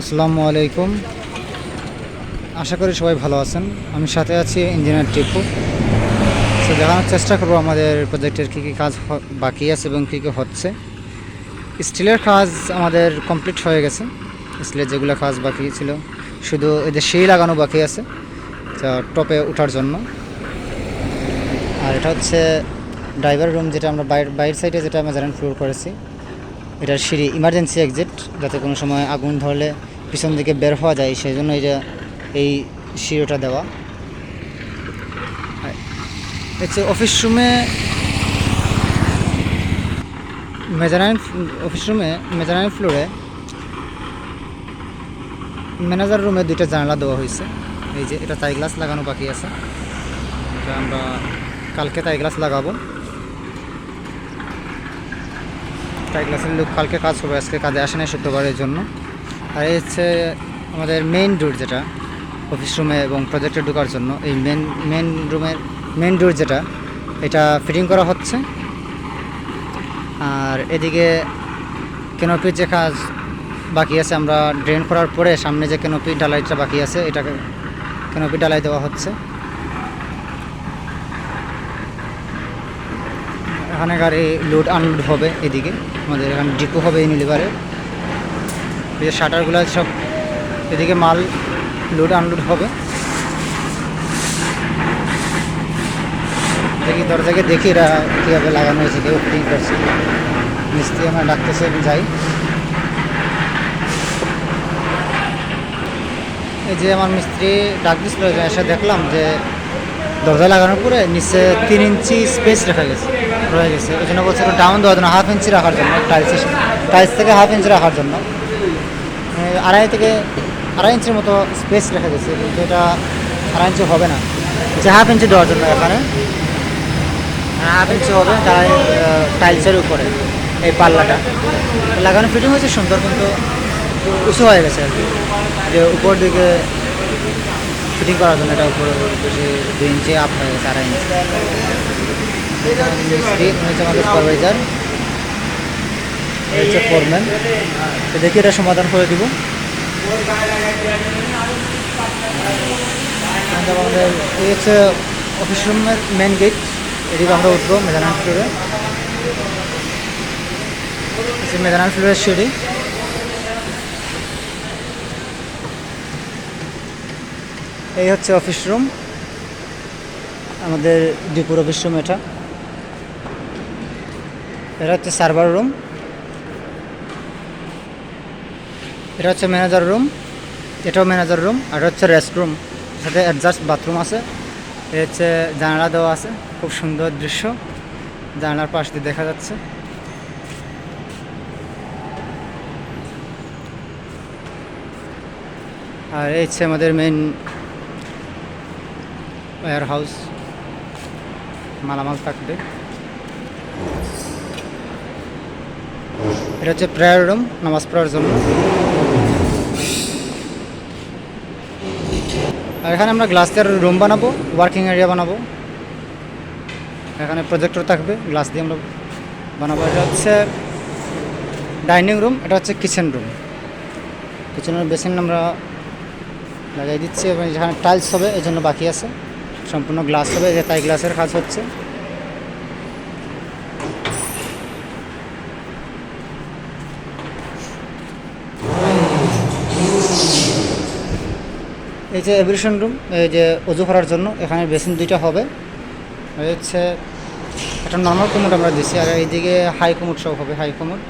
আসসালামু আলাইকুম। আশা করি সবাই ভালো আছেন। আমি সাথে আছি ইঞ্জিনিয়ার টিপু। সো দেখানোর চেষ্টা করব আমাদের প্রজেক্টের কী কী কাজ বাকি আছে এবং কী কী হচ্ছে। স্টিলের কাজ আমাদের কমপ্লিট হয়ে গেছে। স্টিলের যেগুলো কাজ বাকি ছিল শুধু এদের সিঁড়ি লাগানো বাকি আছে যা টপে ওঠার জন্য। আর এটা হচ্ছে ড্রাইভার রুম, যেটা আমরা বাইরের সাইডে যেটা মেজারেন্ট ফ্লোর করেছি। এটার সিঁড়ি ইমার্জেন্সি এক্সিট, যাতে কোনো সময় আগুন ধরলে পিছন দিকে বের হওয়া যায়, সেই জন্য এই সিঁড়িটা দেওয়া হচ্ছে। অফিস রুমে মেজারাইন ফ্লোরে ম্যানেজার রুমে দুইটা জানালা দেওয়া হয়েছে। এই যে এটা তাই গ্লাস লাগানো বাকি আছে, এটা আমরা কালকে তাই গ্লাস লাগাবো। তাই গ্লাসের লোক কালকে কাজ করবে, আজকে কাজে আসে না শুক্রবারের জন্য। আর এই হচ্ছে আমাদের মেইন ডোর, যেটা অফিস রুমে এবং প্রজেক্টে ঢোকার জন্য। এই মেন ডোর যেটা, এটা ফিটিং করা হচ্ছে। আর এদিকে ক্যানোপির যে কাজ বাকি আছে, আমরা ড্রেন করার পরে সামনে যে ক্যানোপি ঢালাইটা বাকি আছে, এটাকে ক্যানোপি ঢালাই দেওয়া হচ্ছে। এখানে গাড়ি লোড আনলোড হবে, এদিকে আমাদের এখানে ডিপো হবে ইউনিলিভারে। এই যে শাটারগুলো সব এদিকে মাল লোড আনলোড হবে। দেখি দরজাকে দেখি এরা কীভাবে লাগানো হয়েছে, কেউ ফিটিং করছে। মিস্ত্রি আমরা ডাকতেছে, যাই। এই যে আমার মিস্ত্রি ডাক দিচ্ছিল, এসে দেখলাম যে দরজা লাগানোর পরে নিচে 3 ইঞ্চি স্পেস রয়ে গেছে। ওই জন্য বলছে ডাউন দেওয়ার জন্য, 1/2 ইঞ্চি রাখার জন্য, টাইলস থেকে 1/2 ইঞ্চি রাখার জন্য। 2.5 ইঞ্চির মতো স্পেস রেখে গেছে, কিন্তু এটা 2.5 ইঞ্চি হবে না, যে 1/2 ইঞ্চি দেওয়ার জন্য। এখানে 1/2 ইঞ্চি হবে টাইলসের উপরে। এই পাল্লাটা লাগানো ফিটিং হয়েছে সুন্দর, কিন্তু উঁচু হয়ে গেছে আর কি, যে উপর দিকে ফিটিং করার জন্য। এটা উপরে বেশি 2 ইঞ্চি আপ হয়ে গেছে, 2.5 ইঞ্চি। মিস্ত্রি হচ্ছে আমাদের সুপারভাইজার, হচ্ছে ফোরম্যান। তো দেখি এটা সমাধান করে দিব। আমাদের এই হচ্ছে অফিস রুমের মেন গেট, এদিকে আমরা উঠবো মেজারমেন্ট ফ্লোরে। মেজারমেন্ট ফ্লোরের সিঁড়ি। এই হচ্ছে অফিস রুম, আমাদের ডিপুর অফিস রুম। এটা হচ্ছে সার্ভার রুম। এটা হচ্ছে ম্যানেজার রুম, এটাও ম্যানেজার রুম। আর হচ্ছে রেস্ট রুম, সাথে অ্যাডজাস্ট বাথরুম আছে। এ হচ্ছে জানালা দেওয়া আছে, খুব সুন্দর দৃশ্য, জানালার পাশ দিয়ে দেখা যাচ্ছে। আর এই হচ্ছে আমাদের মেইন ওয়্যার হাউস, মালামাল থাকবে। এটা হচ্ছে প্রেয়ার রুম, নামাজ পড়ার জন্য। আর এখানে আমরা গ্লাস দিয়ে রুম বানাবো, ওয়ার্কিং এরিয়া বানাবো। এখানে প্রজেক্টর থাকবে, গ্লাস দিয়ে আমরা বানাবো। এটা হচ্ছে ডাইনিং রুম, এটা হচ্ছে কিচেন রুম। কিচেনের বেসিন আমরা লাগাই দিচ্ছি, এবং যেখানে টাইলস হবে এই জন্য বাকি আছে, সম্পূর্ণ গ্লাস হবে। যে তাই গ্লাসের কাজ হচ্ছে। এই যে এভিয়েশন রুম, এই যে অজু করার জন্য, এখানে বেসিন 2টা হবে। হচ্ছে একটা নর্মাল কোমোড আমরা দিচ্ছি, আর এইদিকে হাই কোমোড সব হবে, হাই কোমোড।